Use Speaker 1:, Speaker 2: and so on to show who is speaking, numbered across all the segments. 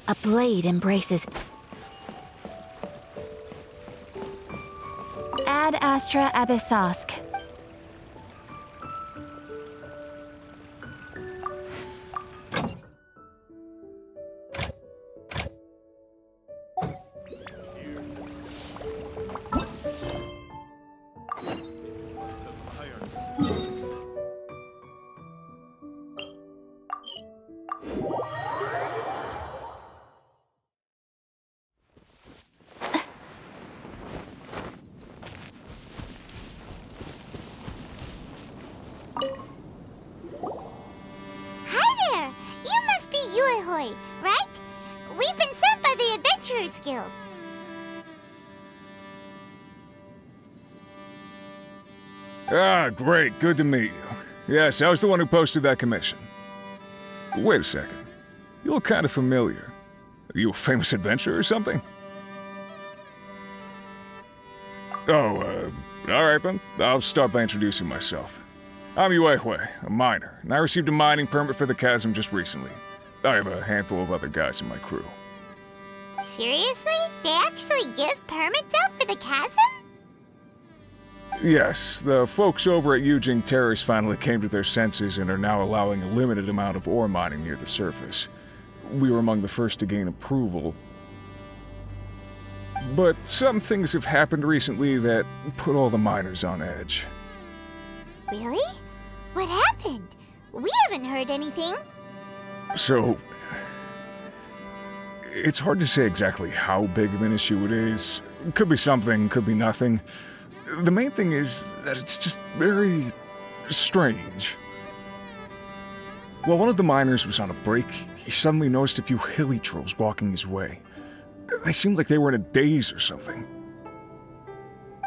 Speaker 1: A blade embraces...
Speaker 2: Ad Astra Abyssosk.
Speaker 3: Right? We've been sent by the Adventurers Guild.
Speaker 4: Ah, great. Good to meet you. Yes, I was the one who posted that commission. Wait a second. You look kind of familiar. Are you a famous adventurer or something? Oh, alright then. I'll start by introducing myself. I'm Yuehue, a miner, and I received a mining permit for the chasm just recently. I have a handful of other guys in my crew.
Speaker 3: Seriously? They actually give permits out for the chasm?
Speaker 4: Yes, the folks over at Yujing Terrace finally came to their senses and are now allowing a limited amount of ore mining near the surface. We were among the first to gain approval. But some things have happened recently that put all the miners on edge.
Speaker 3: Really? What happened? We haven't heard anything.
Speaker 4: So, it's hard to say exactly how big of an issue it is. Could be something, could be nothing. The main thing is that it's just very strange. While one of the miners was on a break, he suddenly noticed a few Hilichurls walking his way. They seemed like they were in a daze or something.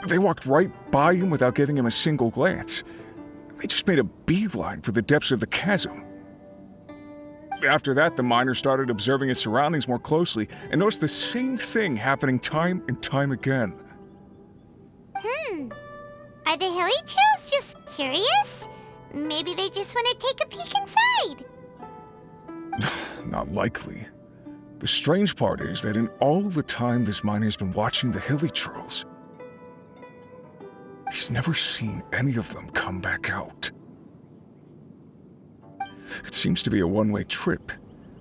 Speaker 4: They walked right by him without giving him a single glance. They just made a beeline for the depths of the chasm. After that, the miner started observing his surroundings more closely and noticed the same thing happening time and time again.
Speaker 3: Are the Hilichurls just curious? Maybe they just want to take a peek inside.
Speaker 4: Not likely. The strange part is that in all the time this miner's been watching the Hilichurls, he's never seen any of them come back out. It seems to be a one-way trip.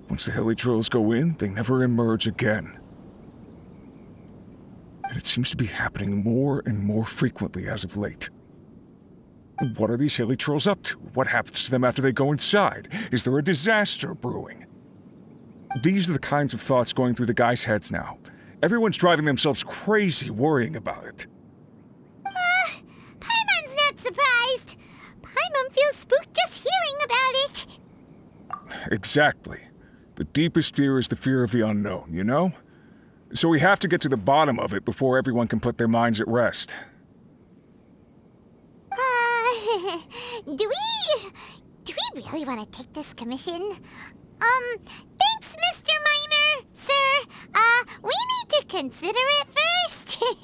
Speaker 4: Once the Hilichurls go in, they never emerge again. And it seems to be happening more and more frequently as of late. What are these Hilichurls up to? What happens to them after they go inside? Is there a disaster brewing? These are the kinds of thoughts going through the guys' heads now. Everyone's driving themselves crazy worrying about it.
Speaker 3: Paimon's not surprised. Paimon feels spooked just hearing about it.
Speaker 4: Exactly. The deepest fear is the fear of the unknown, you know? So we have to get to the bottom of it before everyone can put their minds at rest.
Speaker 3: Do we really want to take this commission? Thanks, Mr. Miner, sir. We need to consider it first. Hey!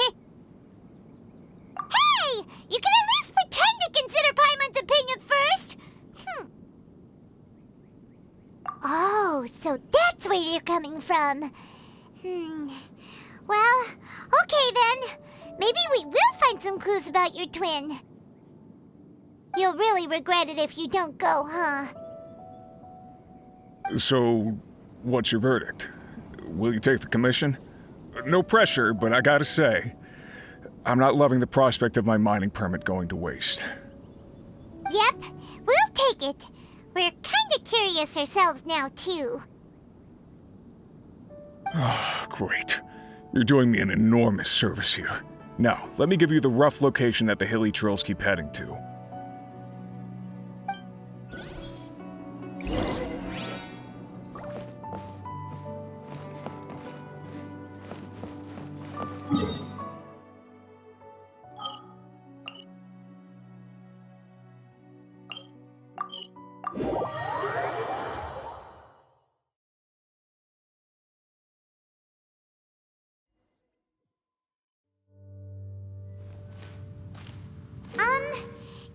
Speaker 3: You can at least pretend to consider Paimon's opinion first! Oh, so that's where you're coming from. Well, okay then. Maybe we will find some clues about your twin. You'll really regret it if you don't go, huh?
Speaker 4: So, what's your verdict? Will you take the commission? No pressure, but I gotta say, I'm not loving the prospect of my mining permit going to waste.
Speaker 3: Yep, we'll take it. We're kinda curious ourselves now, too.
Speaker 4: Great. You're doing me an enormous service here. Now, let me give you the rough location that the Hilichurls keep heading to.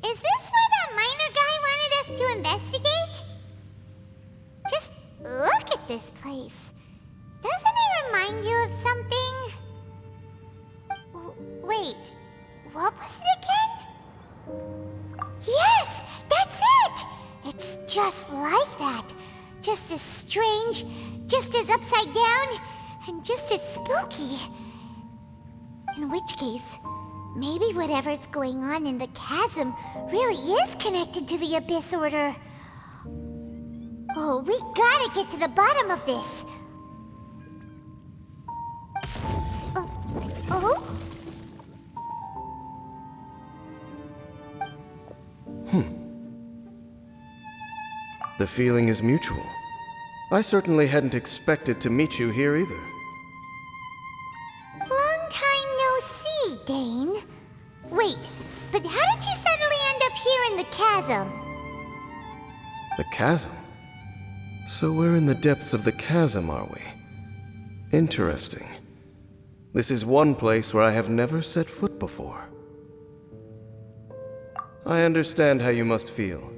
Speaker 3: Is this where that miner guy wanted us to investigate? Just look at this place. remind you of something? Wait, what was it again? Yes, that's it! It's just like that. Just as strange, just as upside down, and just as spooky. In which case, maybe whatever's going on in the chasm really is connected to the Abyss Order. Oh, we gotta get to the bottom of this. Oh?
Speaker 1: The feeling is mutual. I certainly hadn't expected to meet you here either.
Speaker 3: Long time no see, Dane. Wait, but how did you suddenly end up here in the chasm?
Speaker 1: The chasm? So we're in the depths of the chasm, are we? Interesting. This is one place where I have never set foot before. I understand how you must feel.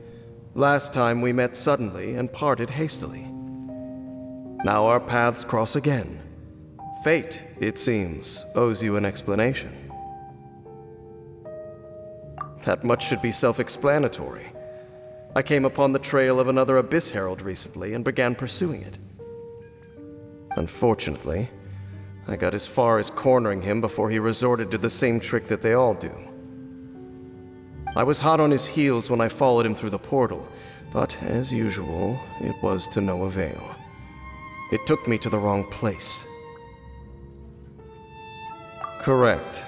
Speaker 1: Last time we met suddenly and parted hastily. Now our paths cross again. Fate, it seems, owes you an explanation. That much should be self-explanatory. I came upon the trail of another Abyss Herald recently and began pursuing it. Unfortunately, I got as far as cornering him before he resorted to the same trick that they all do. I was hot on his heels when I followed him through the portal, but as usual, it was to no avail. It took me to the wrong place. Correct.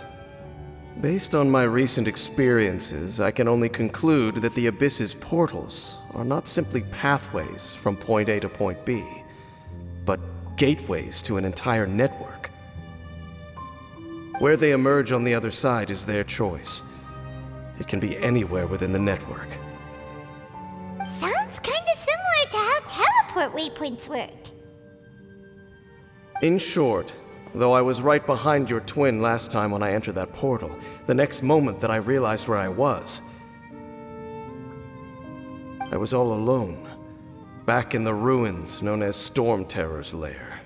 Speaker 1: Based on my recent experiences, I can only conclude that the Abyss's portals are not simply pathways from point A to point B, but gateways to an entire network. Where they emerge on the other side is their choice. It can be anywhere within the network.
Speaker 3: Sounds kinda similar to how teleport waypoints work.
Speaker 1: In short, though I was right behind your twin last time when I entered that portal, the next moment that I realized where I was all alone, back in the ruins known as Storm Terror's lair.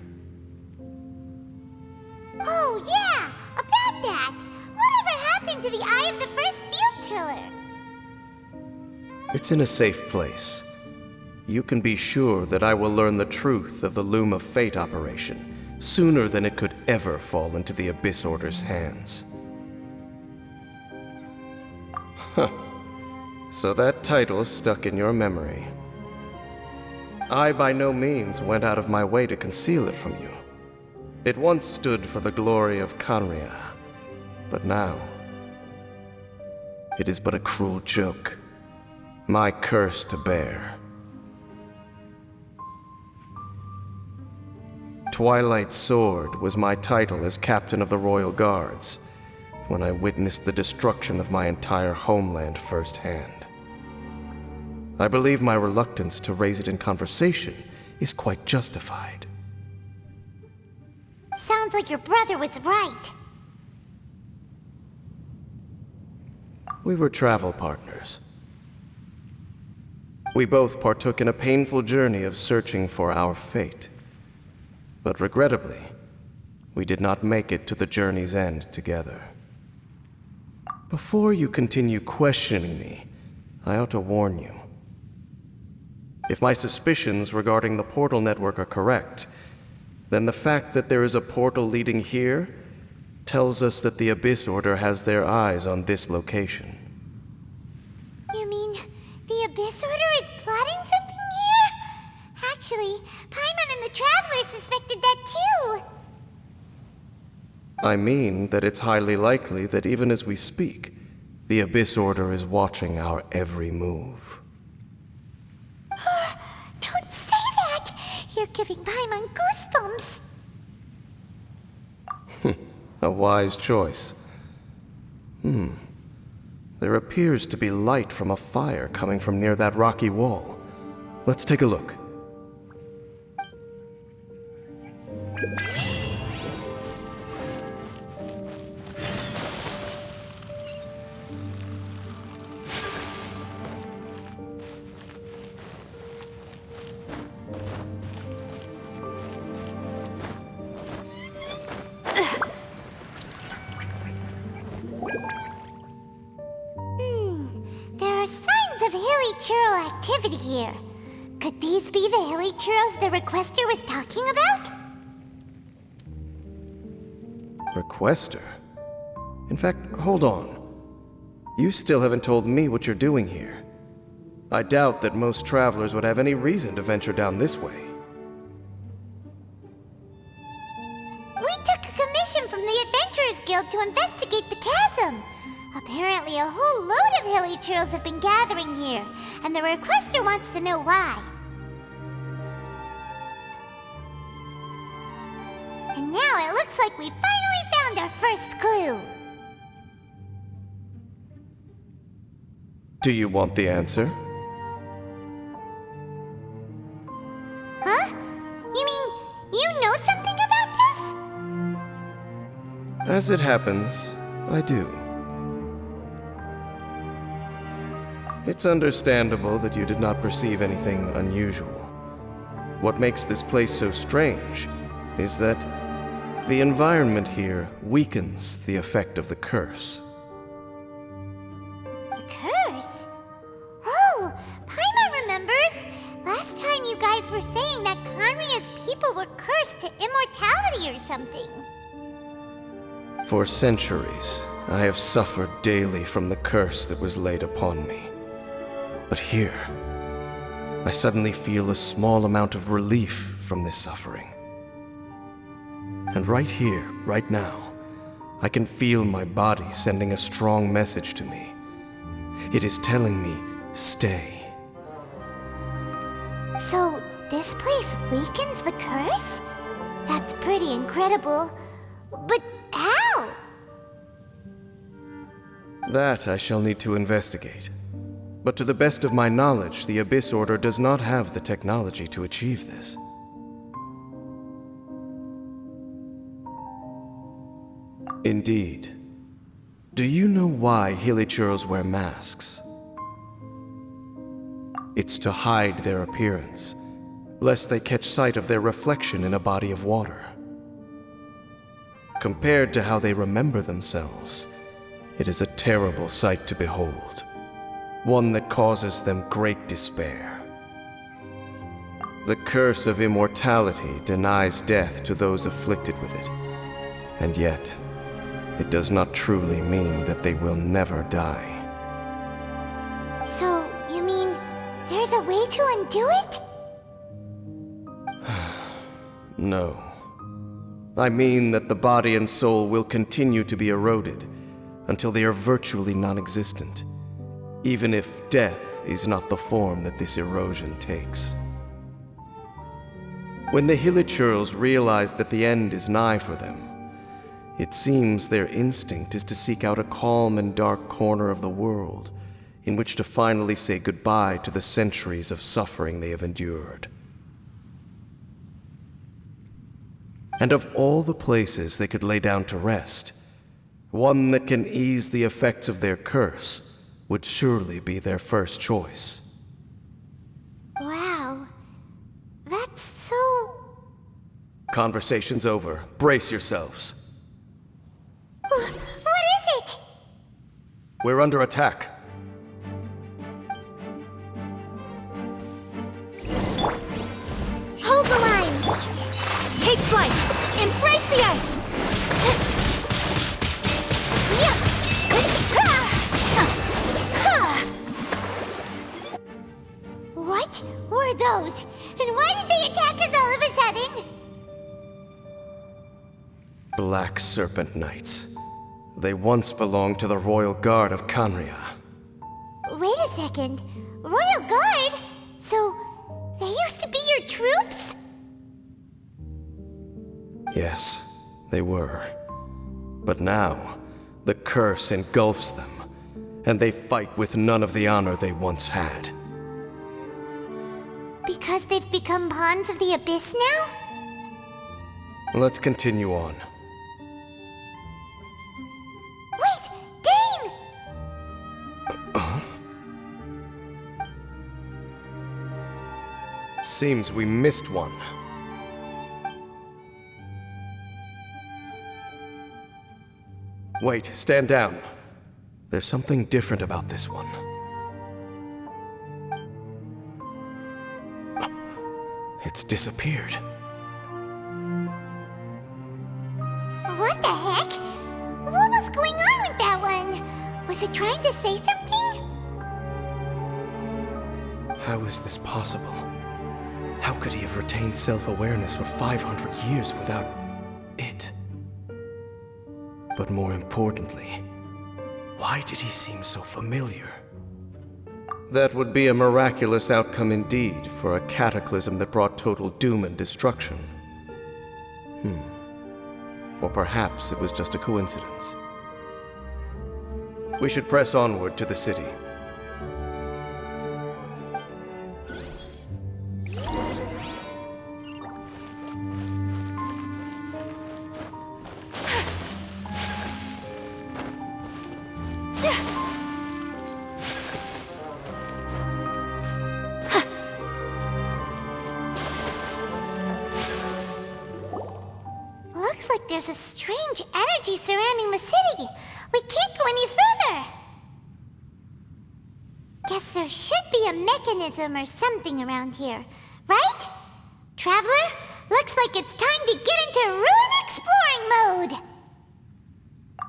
Speaker 3: Oh yeah, about that! Whatever happened to the Eye of the First Field Tiller?
Speaker 1: It's in a safe place. You can be sure that I will learn the truth of the Loom of Fate operation sooner than it could ever fall into the Abyss Order's hands. Huh. So that title stuck in your memory. I by no means went out of my way to conceal it from you. It once stood for the glory of Khaenri'ah, but now it is but a cruel joke, my curse to bear. Twilight Sword was my title as captain of the Royal Guards when I witnessed the destruction of my entire homeland firsthand. I believe my reluctance to raise it in conversation is quite justified.
Speaker 3: Sounds like your brother was right.
Speaker 1: We were travel partners. We both partook in a painful journey of searching for our fate. But regrettably, we did not make it to the journey's end together. Before you continue questioning me, I ought to warn you. If my suspicions regarding the portal network are correct, then the fact that there is a portal leading here tells us that the Abyss Order has their eyes on this location.
Speaker 3: You mean the Abyss Order is plotting something here? Actually, Paimon and the Traveler suspected that too.
Speaker 1: I mean that it's highly likely that even as we speak, the Abyss Order is watching our every move.
Speaker 3: Don't say that! You're giving Paimon goosebumps.
Speaker 1: A wise choice. There appears to be light from a fire coming from near that rocky wall. Let's take a look.
Speaker 3: here. Could these be the Hilichurls the Requester was talking about?
Speaker 1: Requester? In fact, hold on. You still haven't told me what you're doing here. I doubt that most travelers would have any reason to venture down this way.
Speaker 3: We took a commission from the Adventurers Guild to investigate the chasm. Apparently a whole load of Hilichurls have been gathering here, and the Requester wants to know why. And now it looks like we finally found our first clue.
Speaker 1: Do you want the answer?
Speaker 3: Huh? You mean you know something about this?
Speaker 1: As it happens, I do. It's understandable that you did not perceive anything unusual. What makes this place so strange is that the environment here weakens the effect of the curse.
Speaker 3: The curse? Oh, Paimon remembers! Last time you guys were saying that Conria's people were cursed to immortality or something.
Speaker 1: For centuries, I have suffered daily from the curse that was laid upon me. But here, I suddenly feel a small amount of relief from this suffering. And right here, right now, I can feel my body sending a strong message to me. It is telling me, stay.
Speaker 3: So, this place weakens the curse? That's pretty incredible. But how?
Speaker 1: That I shall need to investigate. But to the best of my knowledge, the Abyss Order does not have the technology to achieve this. Indeed. Do you know why Hilichurls wear masks? It's to hide their appearance, lest they catch sight of their reflection in a body of water. Compared to how they remember themselves, it is a terrible sight to behold. One that causes them great despair. The curse of immortality denies death to those afflicted with it, and yet, it does not truly mean that they will never die.
Speaker 3: So, you mean there's a way to undo it?
Speaker 1: No. I mean that the body and soul will continue to be eroded until they are virtually non-existent, even if death is not the form that this erosion takes. When the Hilichurls realize that the end is nigh for them, it seems their instinct is to seek out a calm and dark corner of the world in which to finally say goodbye to the centuries of suffering they have endured. And of all the places they could lay down to rest, one that can ease the effects of their curse would surely be their first choice.
Speaker 3: Wow. That's so...
Speaker 1: Conversation's over. Brace yourselves.
Speaker 3: What is it?
Speaker 1: We're under attack.
Speaker 2: Hold the line! Take flight! Embrace the ice!
Speaker 3: What were those? And why did they attack us all of a sudden?
Speaker 1: Black Serpent Knights. They once belonged to the Royal Guard of Conria.
Speaker 3: Wait a second. Royal Guard? So, they used to be your troops?
Speaker 1: Yes, they were. But now, the curse engulfs them, and they fight with none of the honor they once had.
Speaker 3: Because they've become pawns of the Abyss now?
Speaker 1: Let's continue on.
Speaker 3: Wait! Dane!
Speaker 1: Seems we missed one. Wait, stand down. There's something different about this one. It's disappeared.
Speaker 3: What the heck? What was going on with that one? Was it trying to say something?
Speaker 1: How is this possible? How could he have retained self-awareness for 500 years without it? But more importantly, why did he seem so familiar? That would be a miraculous outcome indeed for a cataclysm that brought total doom and destruction. Or perhaps it was just a coincidence. We should press onward to the city.
Speaker 3: Looks like there's a strange energy surrounding the city. We can't go any further. Guess there should be a mechanism or something around here, right? Traveler, looks like it's time to get into ruin exploring mode.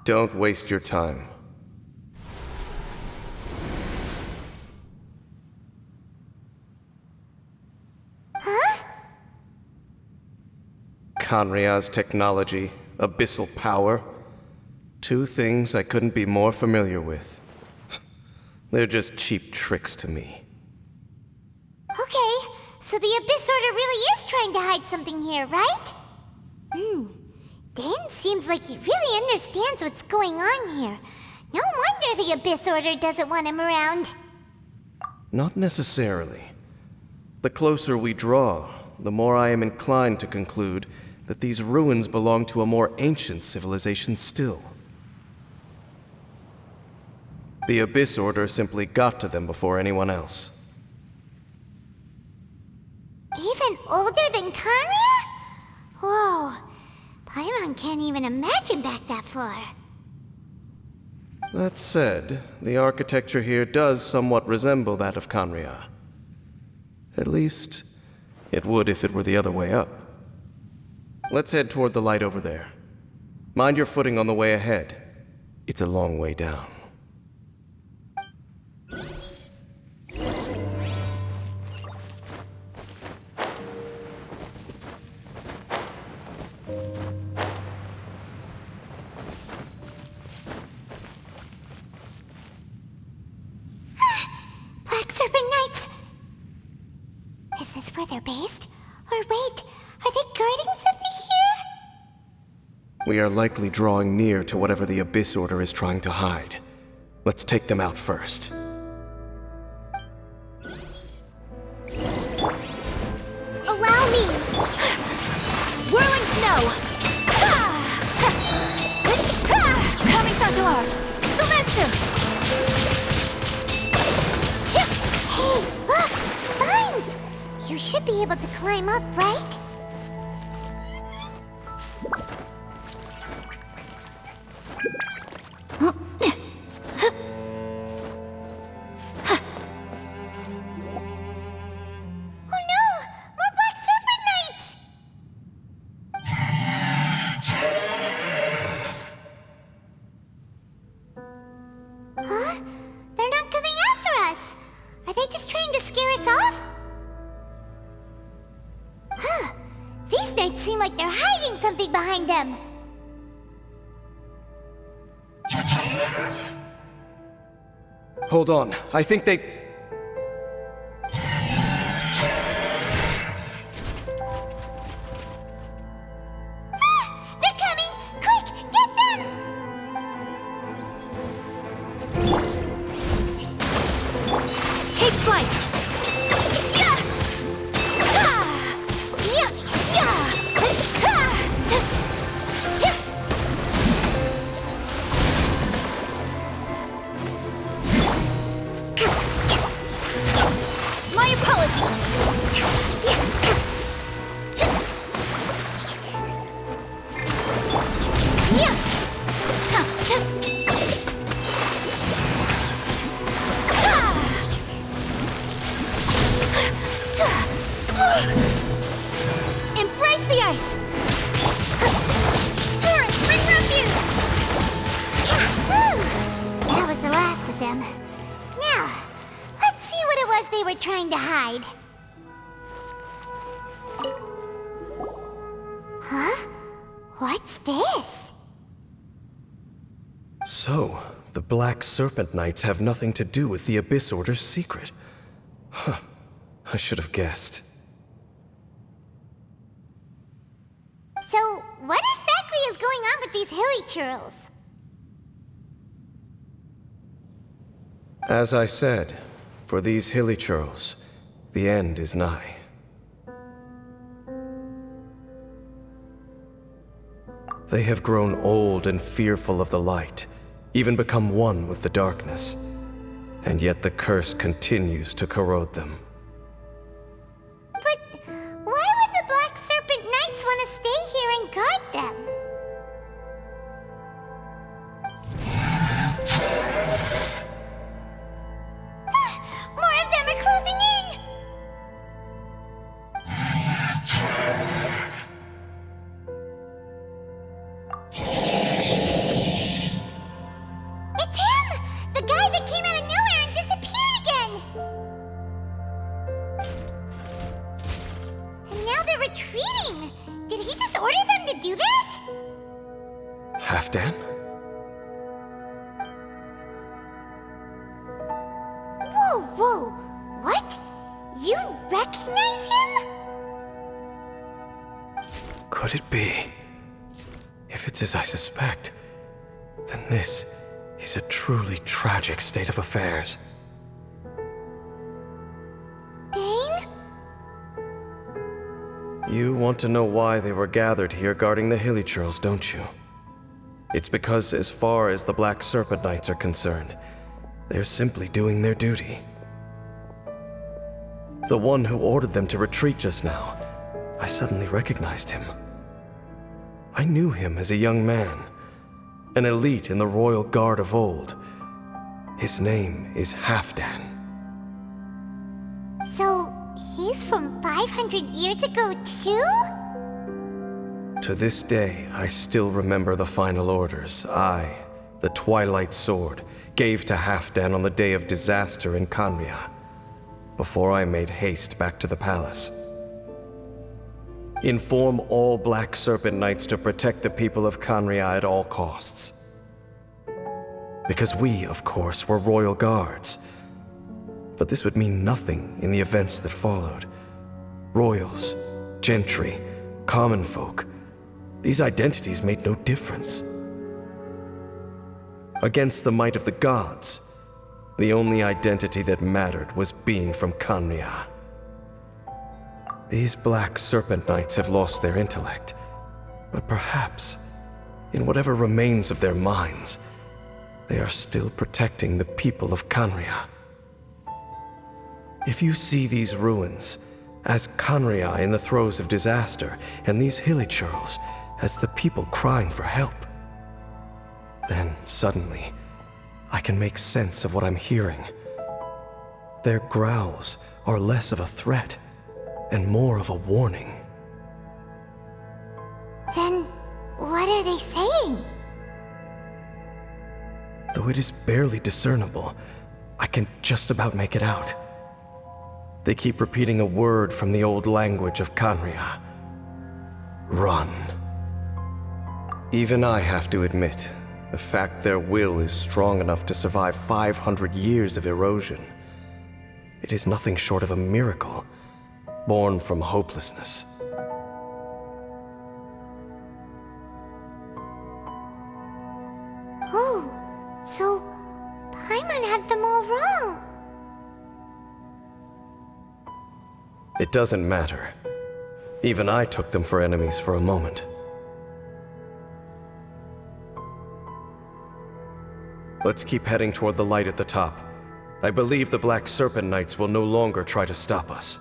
Speaker 1: Don't waste your time.
Speaker 3: Huh?
Speaker 1: Kanria's technology, abyssal power. Two things I couldn't be more familiar with. They're just cheap tricks to me.
Speaker 3: Okay, so the Abyss Order really is trying to hide something here, right? Dane seems like he really understands what's going on here. No wonder the Abyss Order doesn't want him around.
Speaker 1: Not necessarily. The closer we draw, the more I am inclined to conclude that these ruins belong to a more ancient civilization still. The Abyss Order simply got to them before anyone else.
Speaker 3: Even older than Kanria? Whoa, Paimon can't even imagine back that far.
Speaker 1: That said, the architecture here does somewhat resemble that of Kanria. At least, it would if it were the other way up. Let's head toward the light over there. Mind your footing on the way ahead. It's a long way down.
Speaker 3: Black Serpent Knights! Is this where they're based? Or wait, are they guarding something here?
Speaker 1: We are likely drawing near to whatever the Abyss Order is trying to hide. Let's take them out first.
Speaker 2: Allow me! Whirling snow! Coming to art! Sometsu!
Speaker 3: Hey, look! Vines! You should be able to climb up, right? Oh no! More Black Serpent Knights! Huh? They're not coming after us! Are they just trying to scare us off? Huh. These knights seem like they're hiding something behind them.
Speaker 1: Hold on, I think they...
Speaker 3: They're coming! Quick, get them!
Speaker 2: Take flight! Yeah! Ah! Yeah! Yeah! Ah! Yeah! My apologies! Yeah!
Speaker 3: inside. Huh? What's this?
Speaker 1: So, the Black Serpent Knights have nothing to do with the Abyss Order's secret. Huh. I should have guessed.
Speaker 3: So, what exactly is going on with these Hilichurls?
Speaker 1: As I said, for these Hilichurls, the end is nigh. They have grown old and fearful of the light, even become one with the darkness, and yet the curse continues to corrode them.
Speaker 3: But why would the Black Serpent Knights want to stay here and guard them? More of them are closing in! It's him! The guy that came out of nowhere and disappeared again! And now they're retreating! Did he just order them to do that?
Speaker 1: Halfdan?
Speaker 3: Whoa, whoa! What? You recognize him?
Speaker 1: Could it be? If it's as I suspect, then this is a truly tragic state of affairs.
Speaker 3: Dane?
Speaker 1: You want to know why they were gathered here guarding the Hilichurls, don't you? It's because as far as the Black Serpent Knights are concerned, they're simply doing their duty. The one who ordered them to retreat just now, I suddenly recognized him. I knew him as a young man, an elite in the royal guard of old. His name is Halfdan.
Speaker 3: So, he's from 500 years ago too?
Speaker 1: To this day, I still remember the final orders I, the Twilight Sword, gave to Halfdan on the day of disaster in Khaenri'ah, before I made haste back to the palace. Inform all Black Serpent Knights to protect the people of Khaenri'ah at all costs. Because we, of course, were royal guards. But this would mean nothing in the events that followed. Royals, gentry, common folk, these identities made no difference. Against the might of the gods, the only identity that mattered was being from Khaenri'ah. These Black Serpent Knights have lost their intellect, but perhaps, in whatever remains of their minds, they are still protecting the people of Khaenri'ah. If you see these ruins as Khaenri'ah in the throes of disaster, and these Hilichurls as the people crying for help, then suddenly I can make sense of what I'm hearing. Their growls are less of a threat and more of a warning.
Speaker 3: Then, what are they saying?
Speaker 1: Though it is barely discernible, I can just about make it out. They keep repeating a word from the old language of Khaenri'ah. Run. Even I have to admit, the fact their will is strong enough to survive 500 years of erosion, it is nothing short of a miracle, born from hopelessness.
Speaker 3: Oh, so Paimon had them all wrong.
Speaker 1: It doesn't matter. Even I took them for enemies for a moment. Let's keep heading toward the light at the top. I believe the Black Serpent Knights will no longer try to stop us.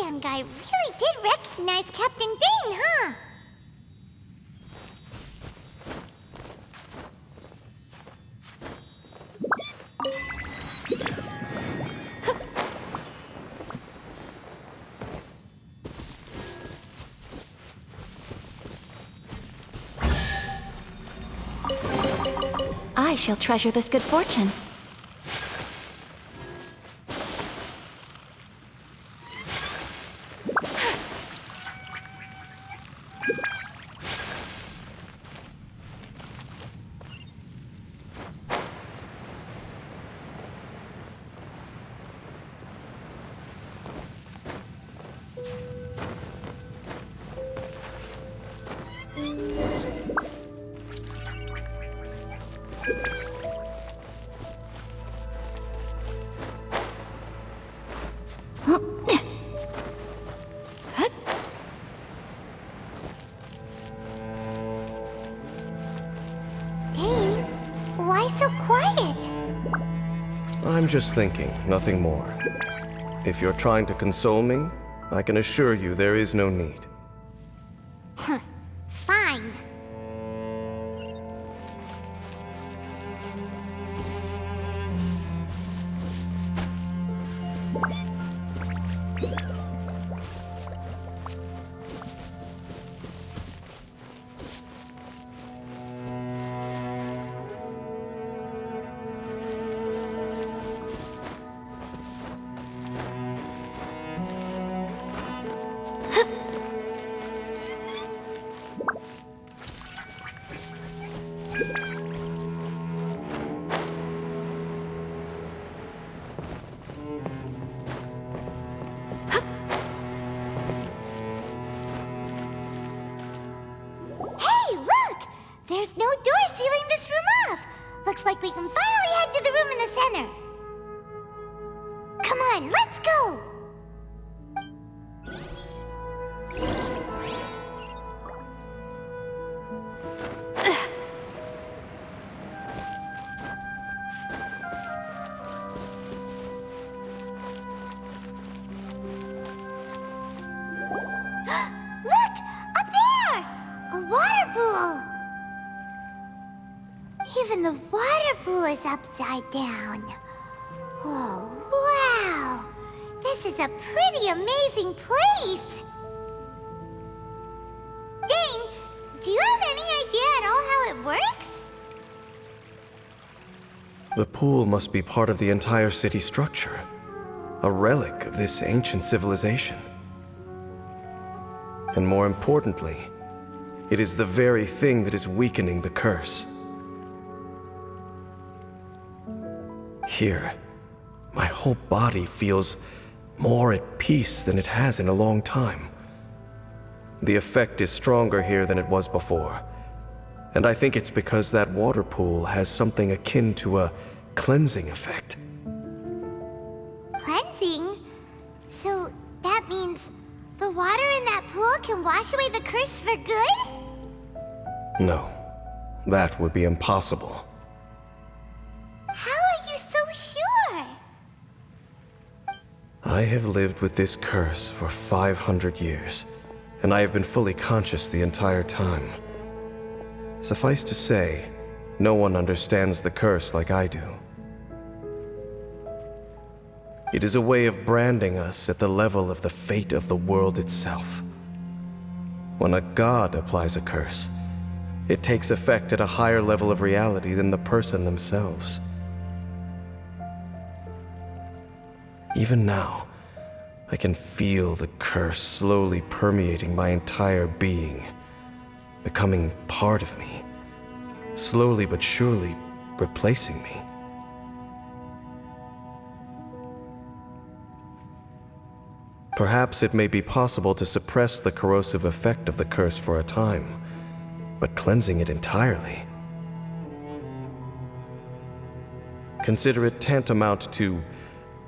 Speaker 3: Halfdan guy really did recognize Captain Dane, huh?
Speaker 2: I shall treasure this good fortune.
Speaker 3: Dane, why so quiet?
Speaker 1: I'm just thinking, nothing more. If you're trying to console me, I can assure you there is no need.
Speaker 3: Fine. There's no door sealing this room off. Looks like we can finally head to the room in the center. Come on, let's go! Look! Up there! A water pool! Even the water pool is upside down. Oh, wow! This is a pretty amazing place! Dane, do you have any idea at all how it works?
Speaker 1: The pool must be part of the entire city structure. A relic of this ancient civilization. And more importantly, it is the very thing that is weakening the curse. Here, my whole body feels more at peace than it has in a long time. The effect is stronger here than it was before. And I think it's because that water pool has something akin to a cleansing effect.
Speaker 3: Cleansing? So that means the water in that pool can wash away the curse for good?
Speaker 1: No, that would be impossible.
Speaker 3: How are you so sure?
Speaker 1: I have lived with this curse for 500 years, and I have been fully conscious the entire time. Suffice to say, no one understands the curse like I do. It is a way of branding us at the level of the fate of the world itself. When a god applies a curse, it takes effect at a higher level of reality than the person themselves. Even now, I can feel the curse slowly permeating my entire being, becoming part of me, slowly but surely replacing me. Perhaps it may be possible to suppress the corrosive effect of the curse for a time, but cleansing it entirely. Consider it tantamount to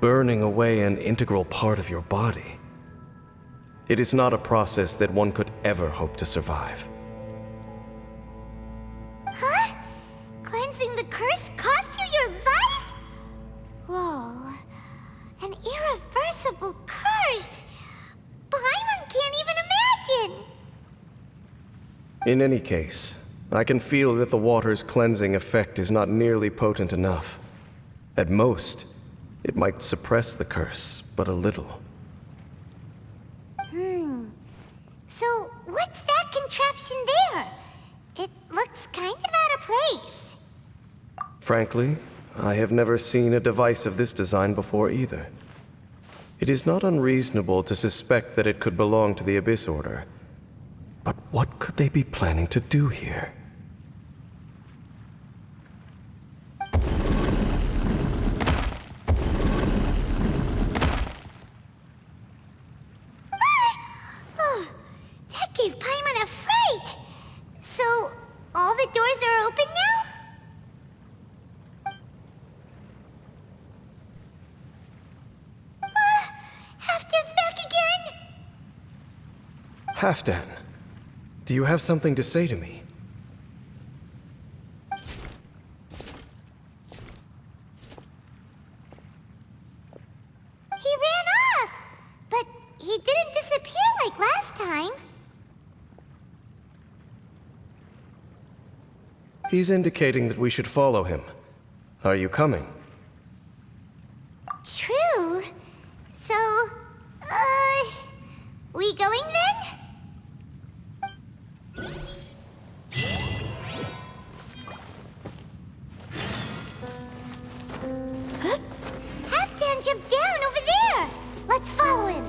Speaker 1: burning away an integral part of your body. It is not a process that one could ever hope to survive.
Speaker 3: Huh? Cleansing the curse cost you your life? Whoa. An irreversible curse.
Speaker 1: In any case, I can feel that the water's cleansing effect is not nearly potent enough. At most, it might suppress the curse, but a little.
Speaker 3: So, what's that contraption there? It looks kind of out of place.
Speaker 1: Frankly, I have never seen a device of this design before either. It is not unreasonable to suspect that it could belong to the Abyss Order. But what could they be planning to do here?
Speaker 3: Oh, that gave Paimon a fright! So, all the doors are open now? Halfdan's back again!
Speaker 1: Halfdan, do you have something to say to me?
Speaker 3: He ran off! But he didn't disappear like last time.
Speaker 1: He's indicating that we should follow him. Are you coming?
Speaker 3: True. So, we going then? Halfdan jumped down over there! Let's follow him!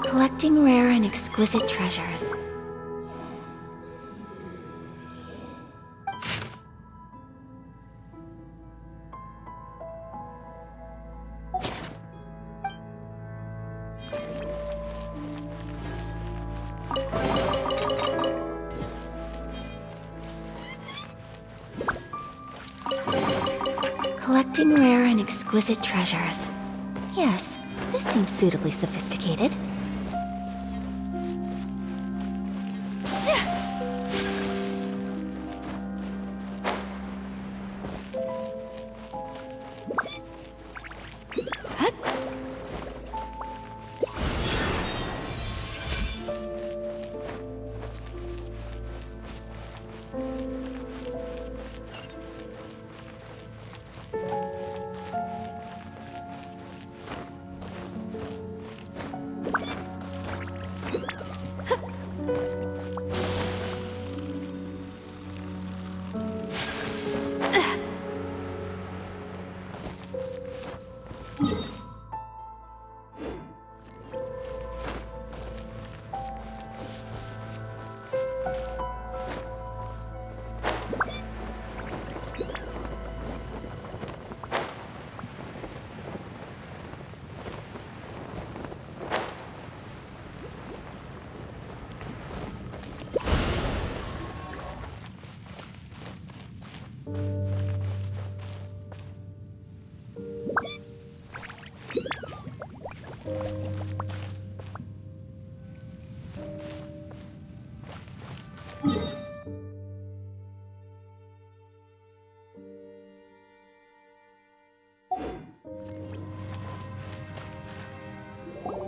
Speaker 2: Collecting rare and exquisite treasures. Collecting rare and exquisite treasures. Yes, this seems suitably sophisticated.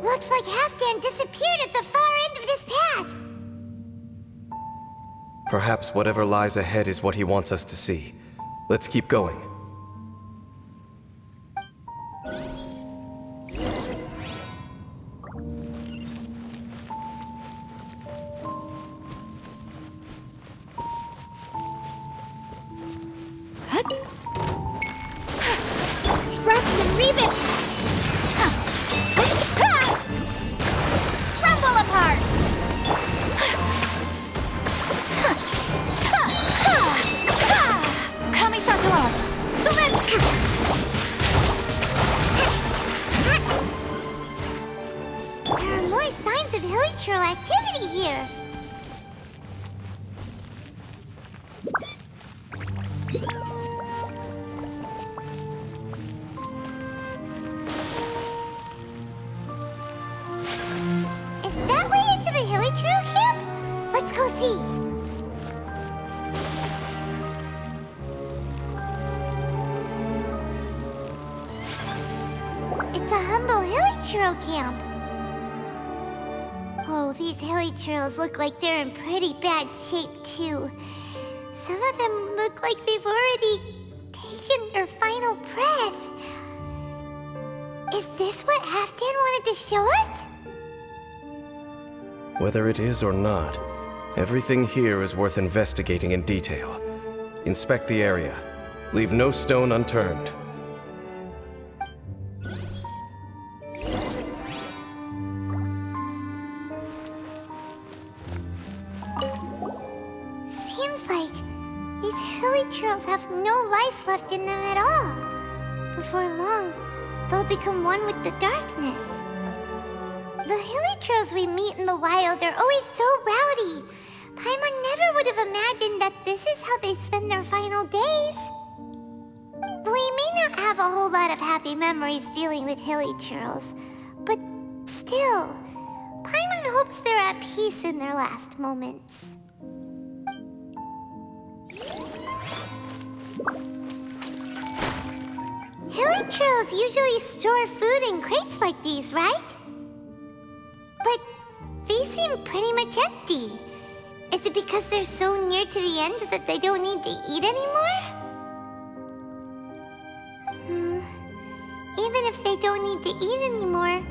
Speaker 3: Looks like Halfdan disappeared at the far end of this path.
Speaker 1: Perhaps whatever lies ahead is what he wants us to see. Let's keep going.
Speaker 3: get here? Is that way into the Hilichurl camp? Let's go see. It's a humble Hilichurl camp. Oh, these Hilichurls look like they're in pretty bad shape, too. Some of them look like they've already taken their final breath. Is this what Halfdan wanted to show us?
Speaker 1: Whether it is or not, everything here is worth investigating in detail. Inspect the area. Leave no stone unturned.
Speaker 3: Seems like these Hilichurls have no life left in them at all. Before long, they'll become one with the darkness. The Hilichurls we meet in the wild are always so rowdy. Paimon never would have imagined that this is how they spend their final days. We may not have a whole lot of happy memories dealing with Hilichurls, but still, Paimon hopes they're at peace in their last moments. Hilichurls usually store food in crates like these, right? But these seem pretty much empty. Is it because they're so near to the end that they don't need to eat anymore? Even if they don't need to eat anymore,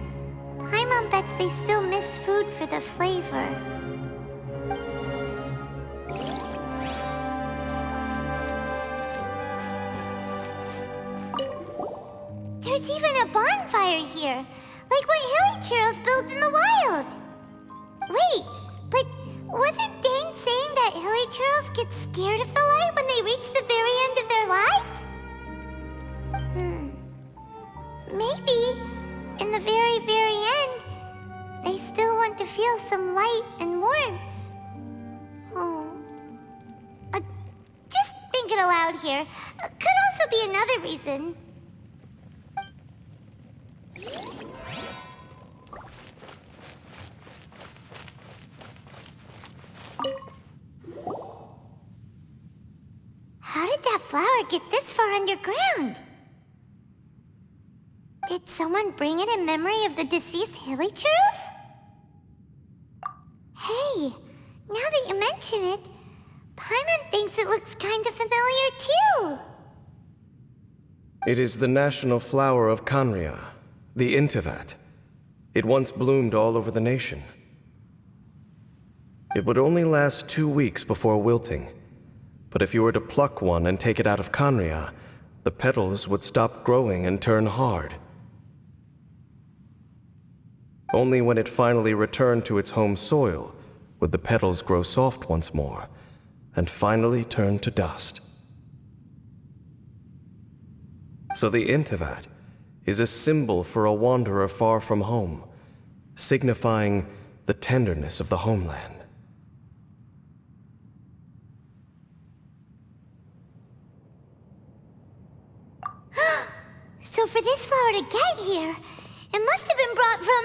Speaker 3: Paimon bets they still miss food for the flavor. There's even a bonfire here, like what Hilichurls built in the wild. Wait, but wasn't Dane saying that Hilichurls get scared of the light when they reach the very end of their lives? Maybe, in the very, very end, they still want to feel some light and warmth. Oh. Just thinking aloud here. Could also be another reason. How did that flower get this far underground? Did someone bring it in memory of the deceased Hilichurls? Hey, now that you mention it, Paimon thinks it looks kind of familiar too.
Speaker 1: It is the national flower of Khaenri'ah, the Intivat. It once bloomed all over the nation. It would only last 2 weeks before wilting, but if you were to pluck one and take it out of Khaenri'ah, the petals would stop growing and turn hard. Only when it finally returned to its home soil would the petals grow soft once more, and finally turn to dust. So the Intivat is a symbol for a wanderer far from home, signifying the tenderness of the homeland.
Speaker 3: So for this flower to get here, it must have been brought from...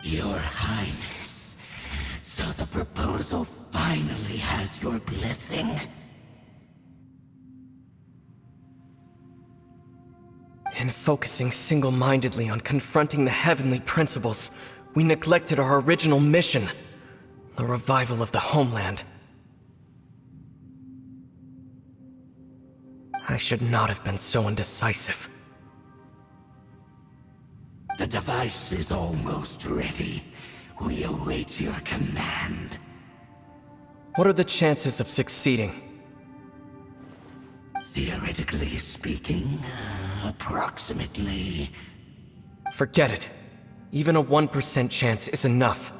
Speaker 5: Your Highness, so the proposal finally has your blessing?
Speaker 6: In focusing single-mindedly on confronting the heavenly principles, we neglected our original mission, the revival of the homeland. I should not have been so indecisive.
Speaker 5: The device is almost ready. We await your command.
Speaker 6: What are the chances of succeeding?
Speaker 5: Theoretically speaking, approximately...
Speaker 6: Forget it. Even a 1% chance is enough.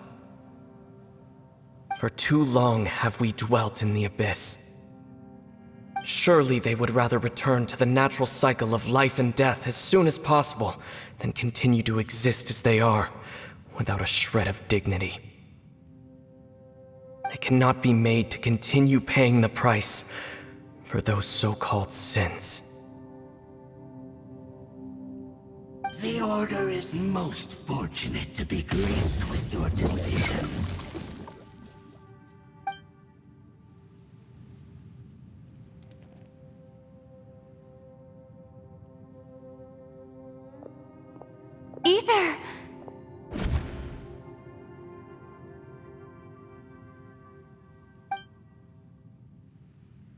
Speaker 6: For too long have we dwelt in the abyss. Surely they would rather return to the natural cycle of life and death as soon as possible than continue to exist as they are, without a shred of dignity. They cannot be made to continue paying the price for those so-called sins.
Speaker 5: The Order is most fortunate to be graced with your decision.
Speaker 2: Ether!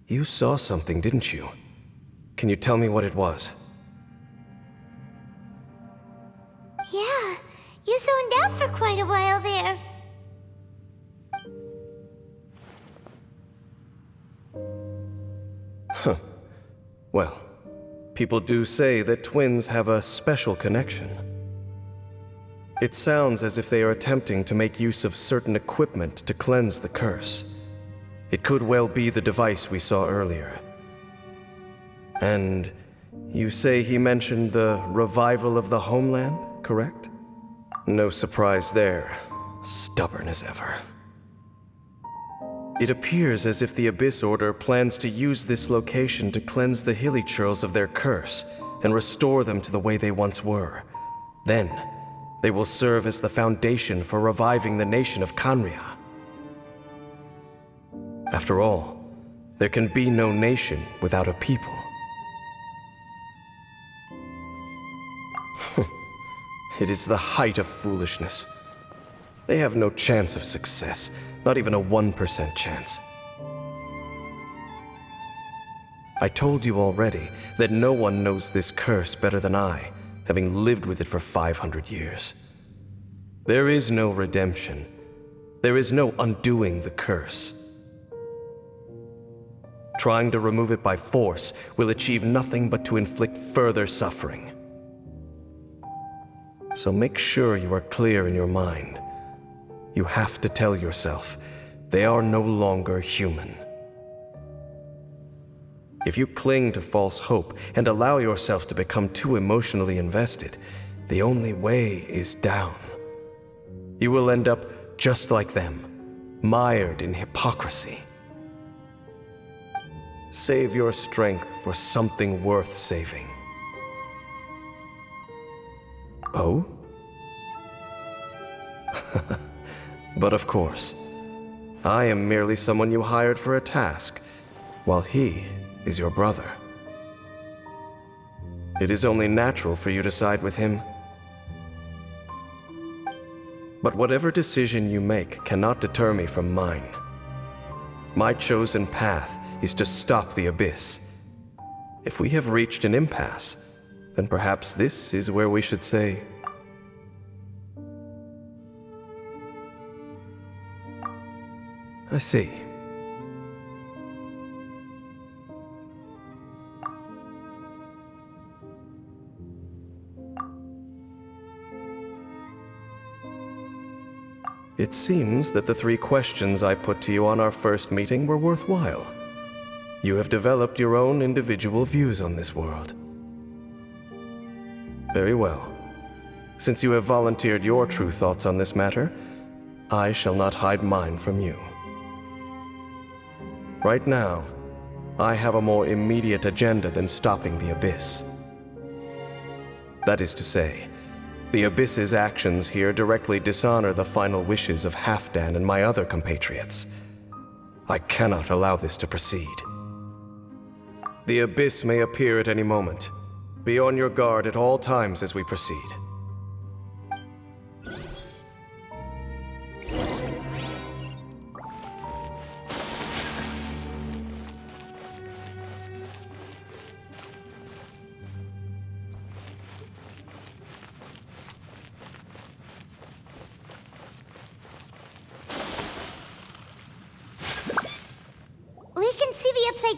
Speaker 1: You saw something, didn't you? Can you tell me what it was?
Speaker 3: Yeah, you zoned out for quite a while there.
Speaker 1: Huh. Well, people do say that twins have a special connection. It sounds as if they are attempting to make use of certain equipment to cleanse the curse. It could well be the device we saw earlier. And you say he mentioned the revival of the homeland, correct? No surprise there. Stubborn as ever. It appears as if the Abyss Order plans to use this location to cleanse the Hilichurls of their curse and restore them to the way they once were. Then, they will serve as the foundation for reviving the nation of Khaenri'ah. After all, there can be no nation without a people. It is the height of foolishness. They have no chance of success, not even a 1% chance. I told you already that no one knows this curse better than I, having lived with it for 500 years. There is no redemption. There is no undoing the curse. Trying to remove it by force will achieve nothing but to inflict further suffering. So make sure you are clear in your mind. You have to tell yourself, they are no longer human. If you cling to false hope and allow yourself to become too emotionally invested, the only way is down. You will end up just like them, mired in hypocrisy. Save your strength for something worth saving. Oh? But of course, I am merely someone you hired for a task, while he is your brother. It is only natural for you to side with him. But whatever decision you make cannot deter me from mine. My chosen path is to stop the Abyss. If we have reached an impasse, then perhaps this is where we should say, I see. It seems that the 3 questions I put to you on our first meeting were worthwhile. You have developed your own individual views on this world. Very well. Since you have volunteered your true thoughts on this matter, I shall not hide mine from you. Right now, I have a more immediate agenda than stopping the Abyss. That is to say, the Abyss's actions here directly dishonor the final wishes of Halfdan and my other compatriots. I cannot allow this to proceed. The Abyss may appear at any moment. Be on your guard at all times as we proceed.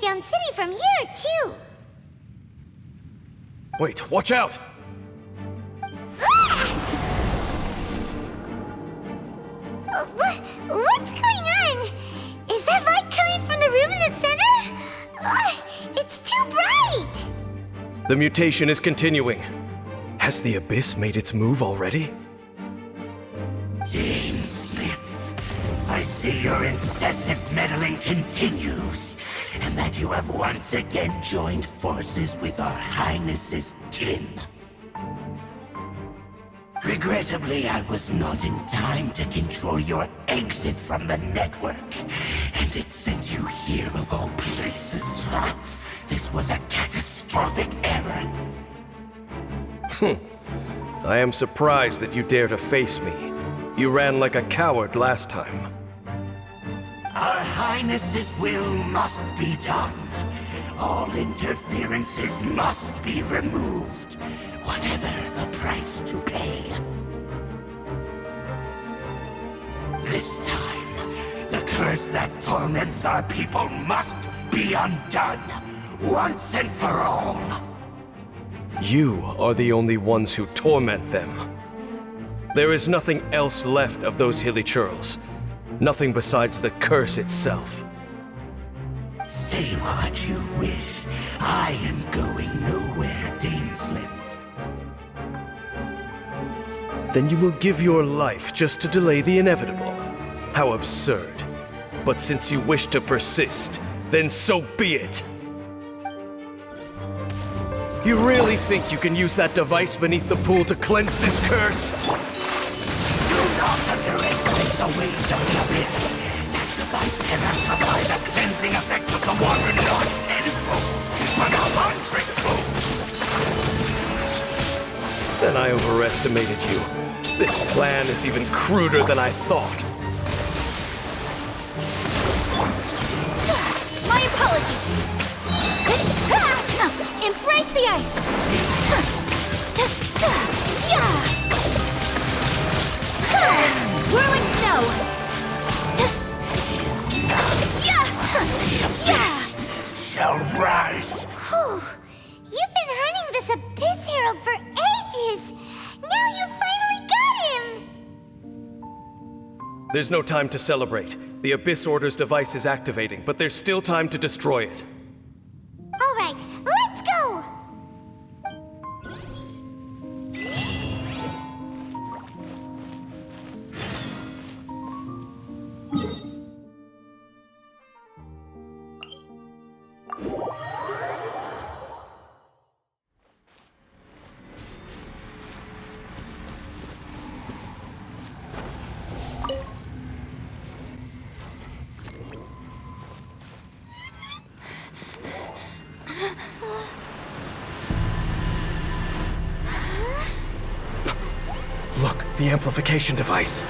Speaker 3: Down city from here, too.
Speaker 1: Wait, watch out! The mutation is continuing. Has the Abyss made its move already?
Speaker 5: Dainsleif, I see your incessant meddling continues, and that you have once again joined forces with our Highness's kin. Regrettably, I was not in time to control your exit from the network, and it sent you here of all places. This was a catastrophic error.
Speaker 1: I am surprised that you dare to face me. You ran like a coward last time.
Speaker 5: Our Highness's will must be done. All interferences must be removed, whatever the price to pay. This time, the curse that torments our people must be undone, once and for all.
Speaker 1: You are the only ones who torment them. There is nothing else left of those Hilichurls. Nothing besides the curse itself.
Speaker 5: Say what you wish. I am going nowhere, Dainsleif.
Speaker 1: Then you will give your life just to delay the inevitable. How absurd. But since you wish to persist, then so be it. You really think you can use that device beneath the pool to cleanse this curse?
Speaker 5: Do not underestimate the waves of the Abyss. That device cannot provide the cleansing effect of the water not tenfold, but 100-fold.
Speaker 1: Then I overestimated you. This plan is even cruder than I thought.
Speaker 2: My apologies. Embrace the ice. Whirling snow.
Speaker 5: The Abyss shall rise.
Speaker 3: Whew. You've been hunting this Abyss Herald for ages. Now you finally got him.
Speaker 1: There's no time to celebrate. The Abyss Order's device is activating, but there's still time to destroy it.
Speaker 3: All right, let's go.
Speaker 1: Look, the amplification device.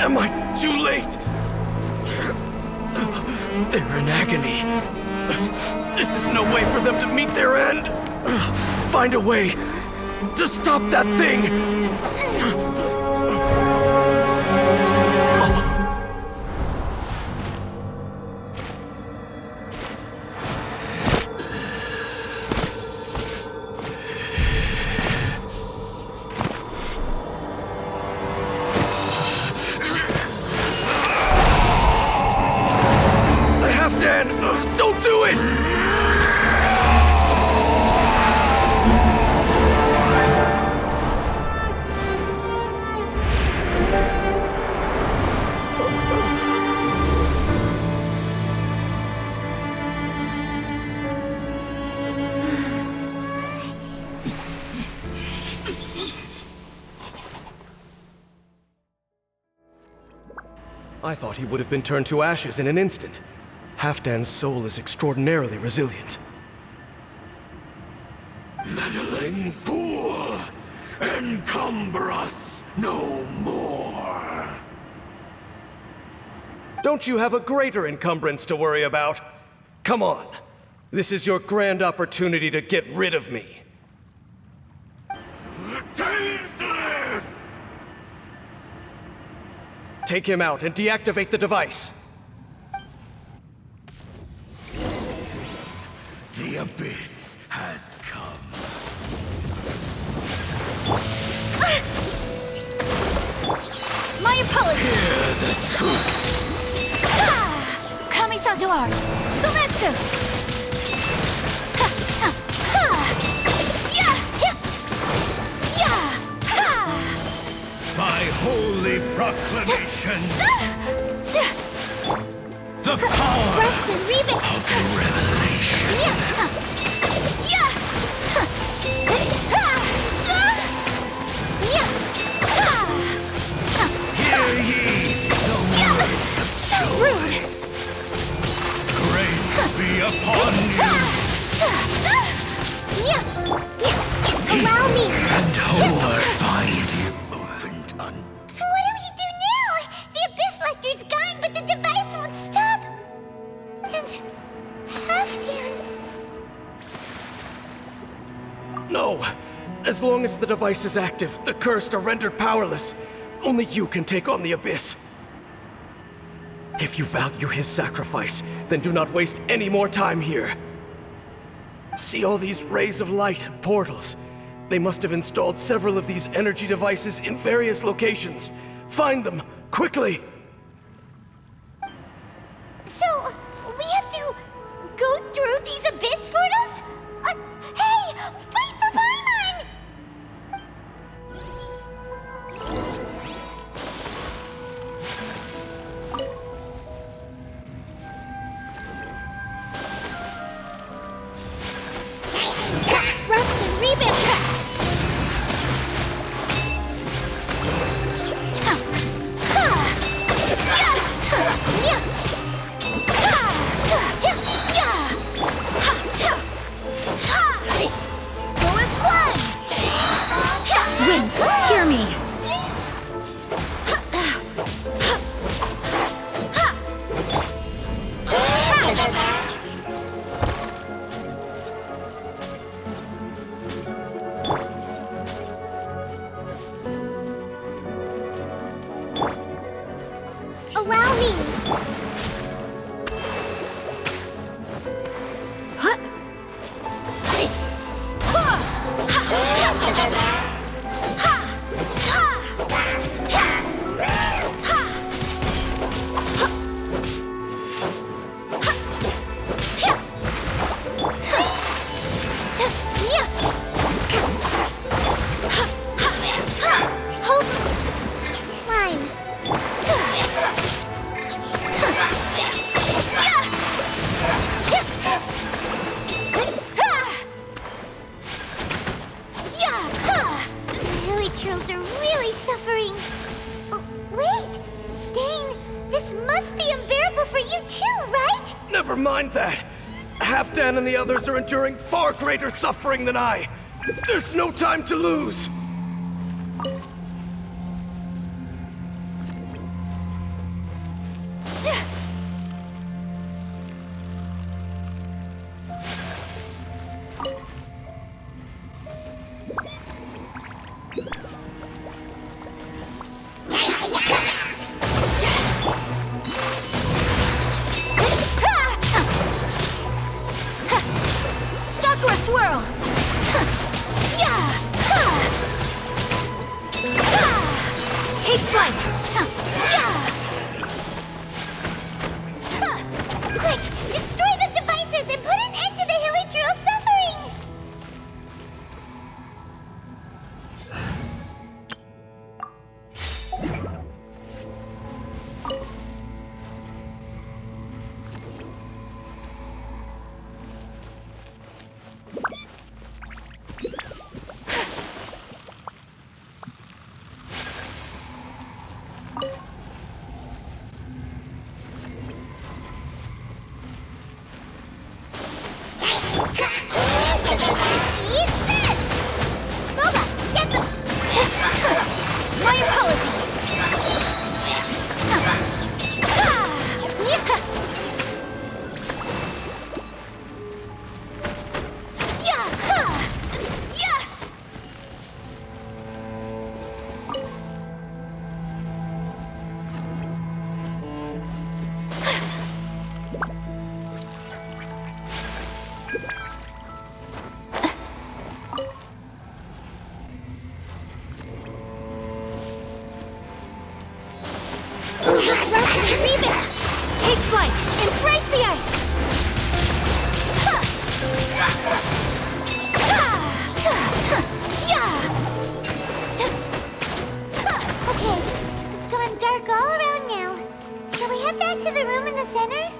Speaker 1: Am I too late? They're in agony. This is no way for them to meet their end. Find a way to stop that thing. Halfdan, don't do it! I thought he would have been turned to ashes in an instant. Halfdan's soul is extraordinarily resilient.
Speaker 5: Meddling fool! Encumber us no more!
Speaker 1: Don't you have a greater encumbrance to worry about? Come on. This is your grand opportunity to get rid of me.
Speaker 5: Dainsleif!
Speaker 1: Take him out and deactivate the device.
Speaker 5: The abyss has come.
Speaker 2: My apologies!
Speaker 5: Hear the truth.
Speaker 2: Kami-san to art! Sometsu!
Speaker 5: My holy proclamation. The power
Speaker 3: Rest and revive.
Speaker 5: of revelation. Hear ye the word of
Speaker 2: So rude!
Speaker 5: grace be upon you,
Speaker 3: Allow me.
Speaker 5: and Howard find you open unto.
Speaker 3: What do we do now? The Abyss Lecter's gone, but the device won't stop. And Halfdan.
Speaker 1: No! As long as the device is active, the cursed are rendered powerless. Only you can take on the Abyss. If you value his sacrifice, then do not waste any more time here. See all these rays of light and portals? They must have installed several of these energy devices in various locations. Find them, quickly!
Speaker 3: So, we have to go through these Abyss portals? Hey! Wait for Paimon! Rust and rebuild!
Speaker 2: Wind, hear me!
Speaker 3: Allow me! Hold line. The Hilichurls are really suffering. Oh, wait! Dane, this must be unbearable for you too, right?
Speaker 1: Never mind that! Halfdan and the others are enduring far greater suffering than I! There's no time to lose!
Speaker 2: Sakura swirl! Take flight!
Speaker 3: Quick, destroy the devices and put an end to the Hilichurl suffering! to the room in the center?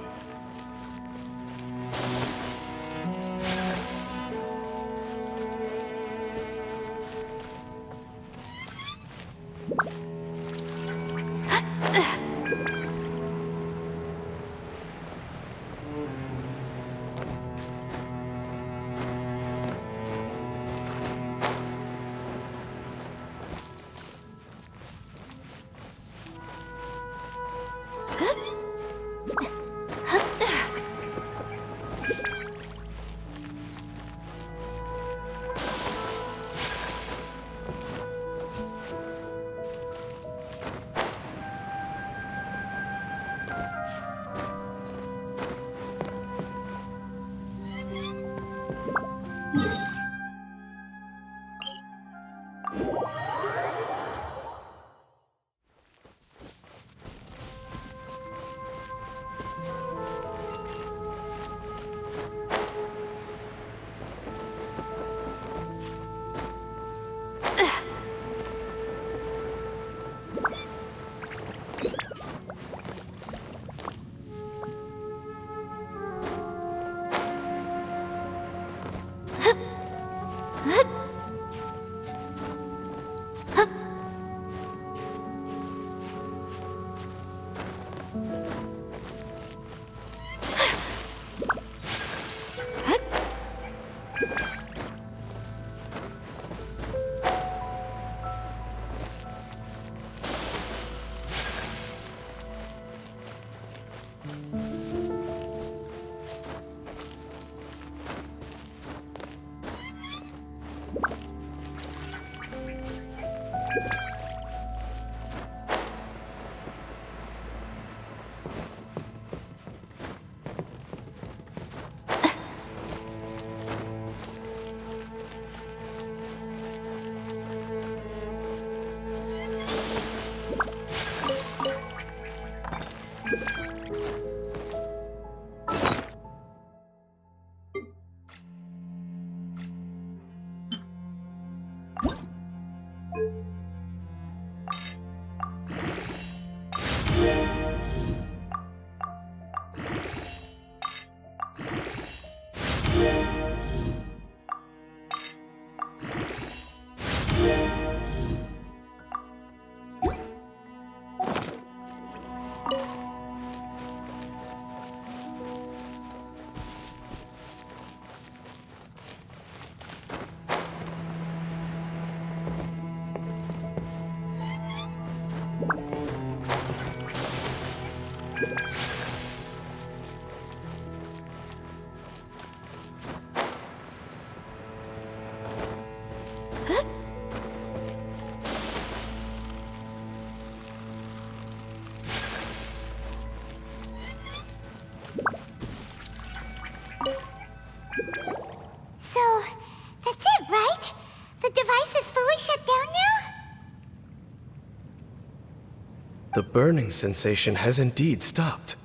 Speaker 1: The burning sensation has indeed stopped.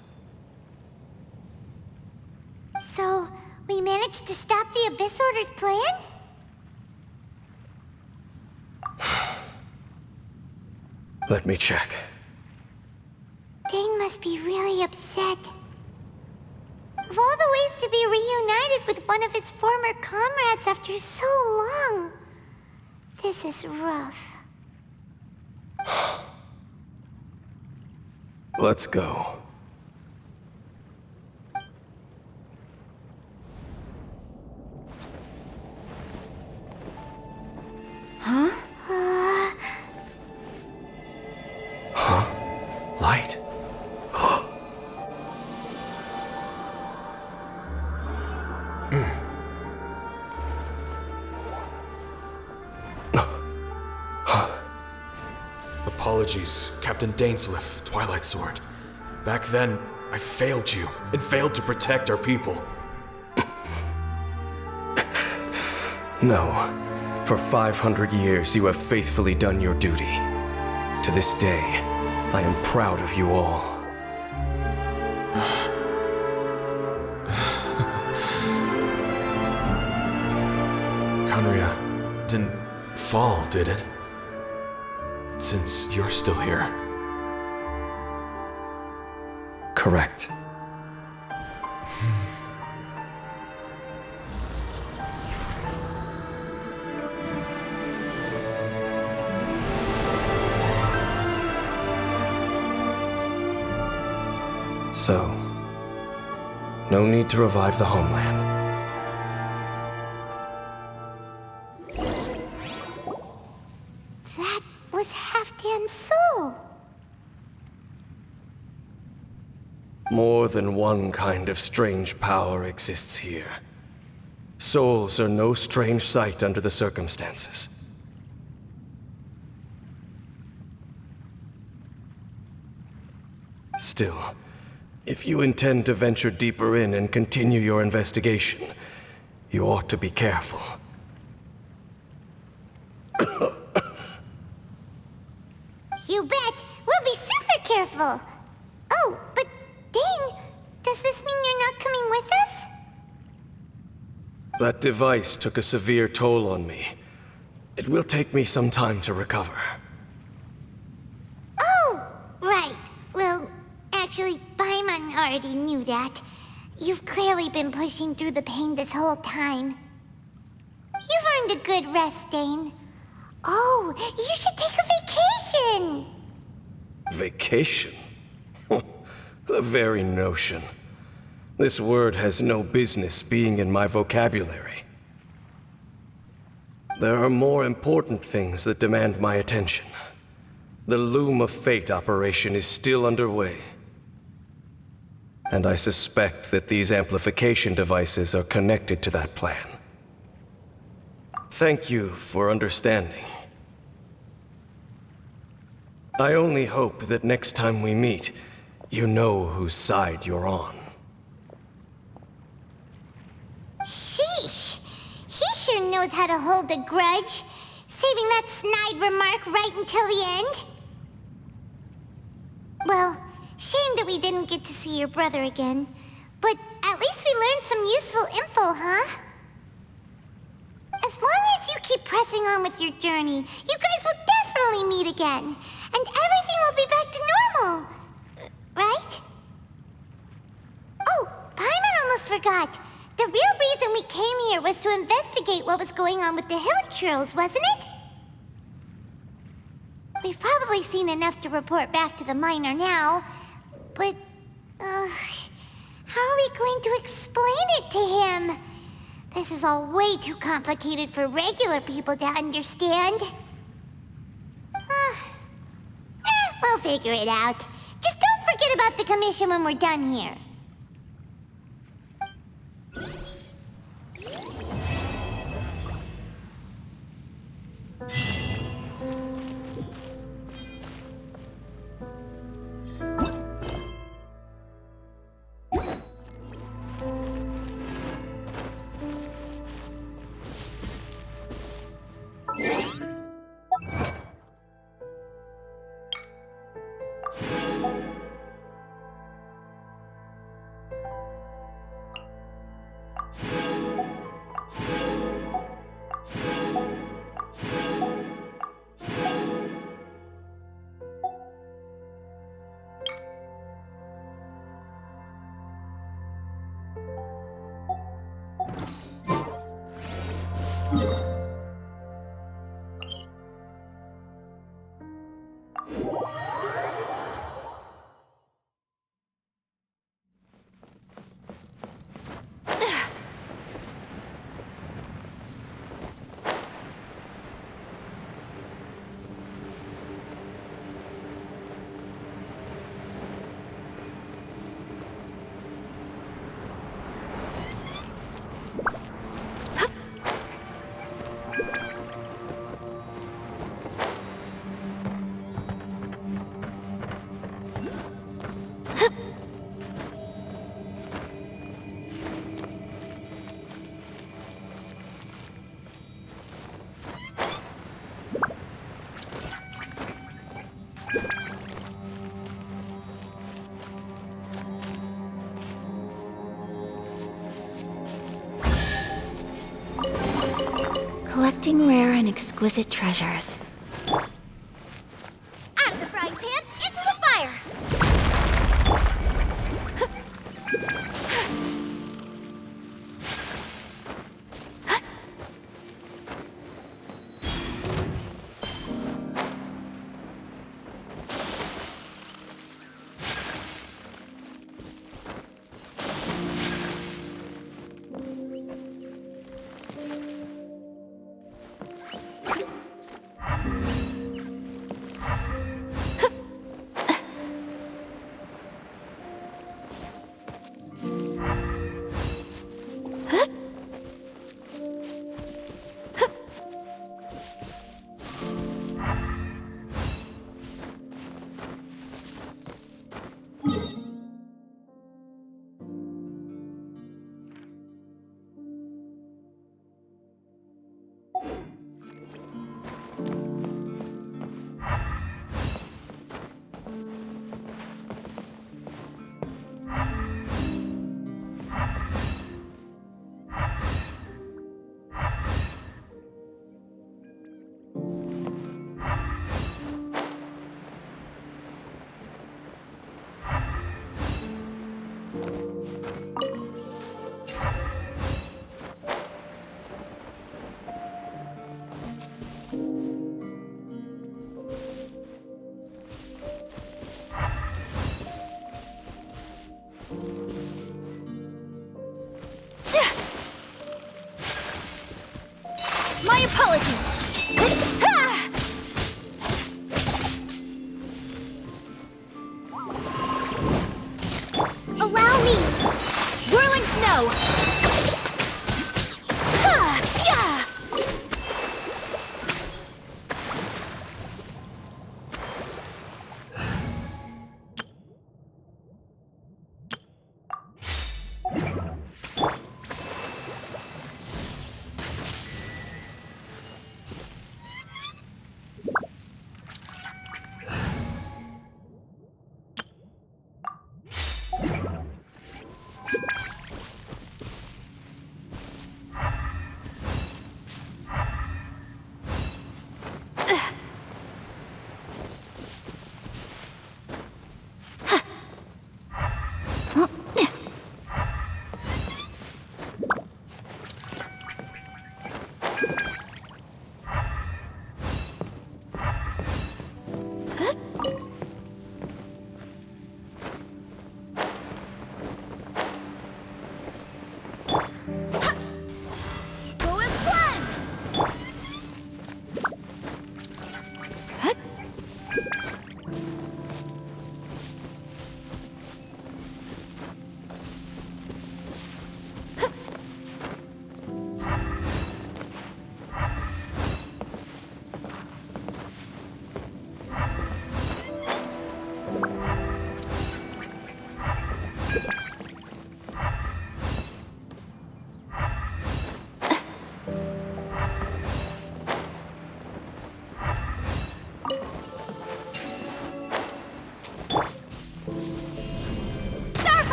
Speaker 3: So, we managed to stop the Abyss Order's plan?
Speaker 1: Let me check.
Speaker 3: Dane must be really upset. Of all the ways to be reunited with one of his former comrades after so long, this is rough.
Speaker 1: Let's go.
Speaker 3: Huh?
Speaker 1: Huh? Light.
Speaker 7: Apologies, Captain Dainsleif, Twilight Sword. Back then, I failed you, and failed to protect our people.
Speaker 1: No. For 500 years, you have faithfully done your duty. To this day, I am proud of you all.
Speaker 7: Khaenri'ah didn't fall, did it? Since you're still here.
Speaker 1: correct. So, no need to revive the homeland.
Speaker 3: That was Halfdan's soul.
Speaker 1: More than one kind of strange power exists here. Souls are no strange sight under the circumstances. Still, if you intend to venture deeper in and continue your investigation, you ought to be careful.
Speaker 3: You bet. We'll be super careful. Oh, but Dane, does this mean you're not coming with us?
Speaker 1: That device took a severe toll on me. It will take me some time to recover.
Speaker 3: Oh, right. Well, actually, Paimon already knew that. You've clearly been pushing through the pain this whole time. You've earned a good rest, Dane. Oh, you should take a vacation!
Speaker 1: Vacation? The very notion. This word has no business being in my vocabulary. There are more important things that demand my attention. The Loom of Fate operation is still underway. And I suspect that these amplification devices are connected to that plan. Thank you for understanding. I only hope that next time we meet, you know whose side you're on.
Speaker 3: Sheesh! He sure knows how to hold a grudge, saving that snide remark right until the end. Well, shame that we didn't get to see your brother again, but at least we learned some useful info, huh? As long as you keep pressing on with your journey, you guys will definitely meet again, and everything will be back to normal. Right? Oh, Paimon almost forgot. The real reason we came here was to investigate what was going on with the Hilichurls, wasn't it? We've probably seen enough to report back to the miner now, but, how are we going to explain it to him? This is all way too complicated for regular people to understand. We'll figure it out. Just don't forget about the commission when we're done here.
Speaker 2: Collecting rare and exquisite treasures.
Speaker 3: Out of the frying pan, into the fire!
Speaker 2: go! Ha! Yeah!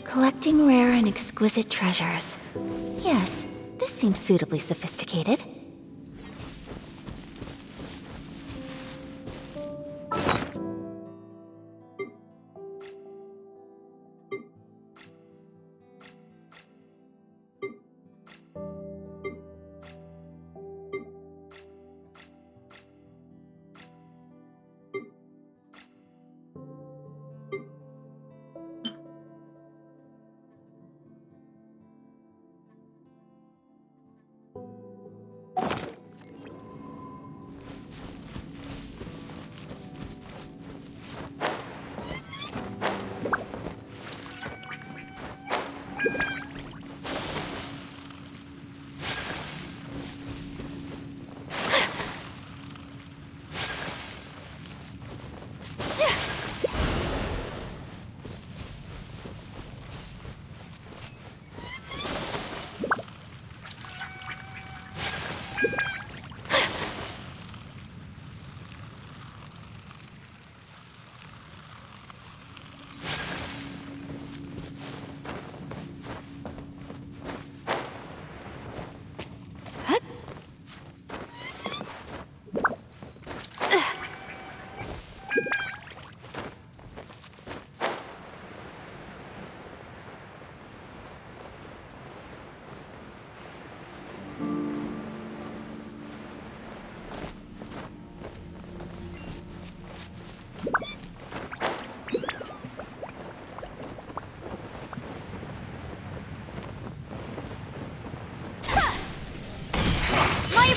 Speaker 2: Collecting rare and exquisite treasures. Yes, this seems suitably sophisticated.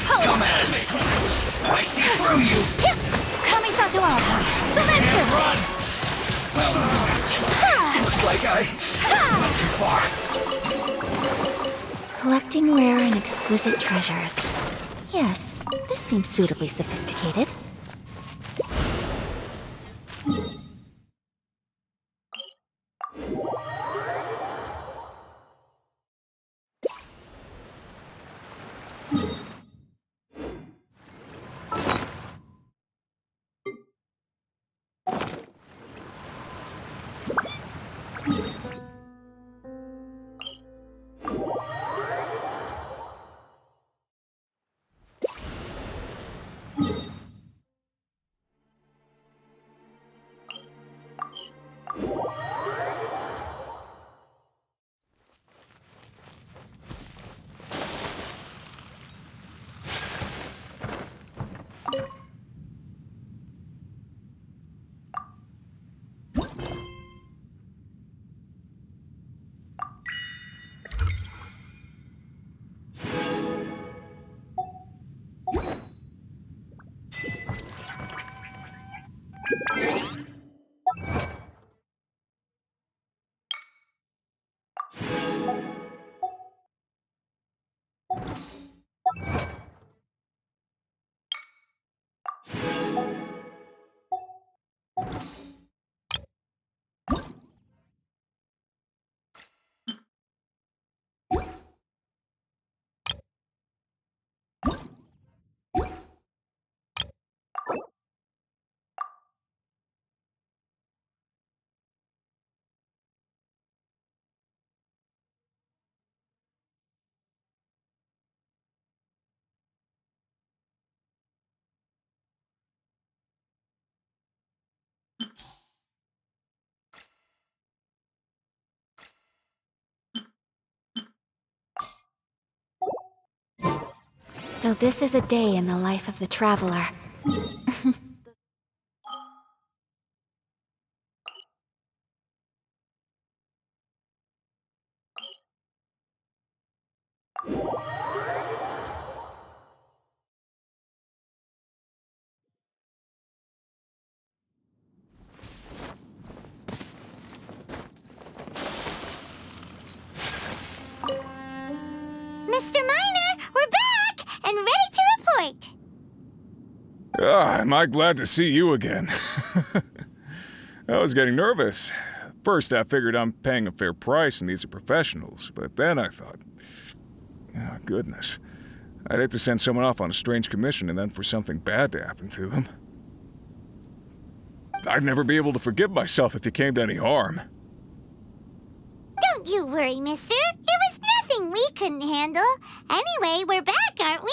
Speaker 8: Come at me! I see through you!
Speaker 2: Kamisato out! Semetsu!
Speaker 8: Run! Well, looks like I went too far.
Speaker 2: Collecting rare and exquisite treasures. Yes, this seems suitably sophisticated. So this is a day in the life of the traveler.
Speaker 3: Mr. Miner, we're back and ready to report.
Speaker 4: Am I glad to see you again. I was getting nervous. First, I figured I'm paying a fair price and these are professionals, but then I thought, oh, goodness. I'd hate to send someone off on a strange commission and then for something bad to happen to them. I'd never be able to forgive myself if it came to any harm.
Speaker 3: Don't you worry, mister. It was nothing we couldn't handle. Anyway, we're back, aren't we?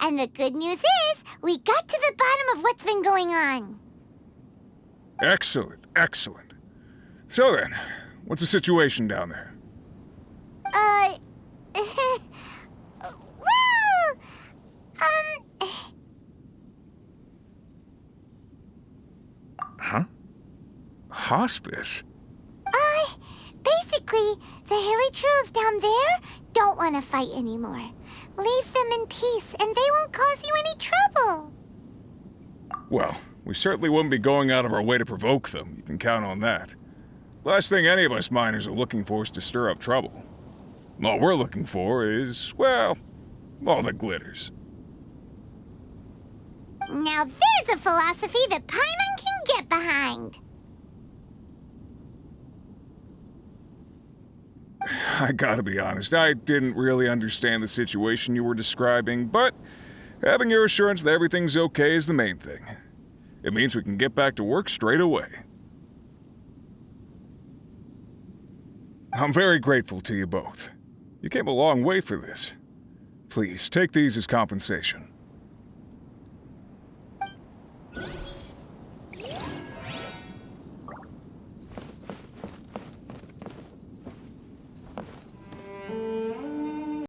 Speaker 3: And the good news is, we got to the bottom of what's been going on.
Speaker 4: Excellent, excellent. So then, what's the situation down there?
Speaker 3: Well,
Speaker 4: Huh? Hospice?
Speaker 3: Basically, the Hilichurls down there don't want to fight anymore. Leave them in peace, and they won't cause you any trouble.
Speaker 4: Well, we certainly wouldn't be going out of our way to provoke them. You can count on that. Last thing any of us miners are looking for is to stir up trouble. All we're looking for is, well, all the glitters.
Speaker 3: Now there's a philosophy that Paimon can get behind.
Speaker 4: I gotta be honest, I didn't really understand the situation you were describing, but having your assurance that everything's okay is the main thing. It means we can get back to work straight away. I'm very grateful to you both. You came a long way for this. Please, take these as compensation.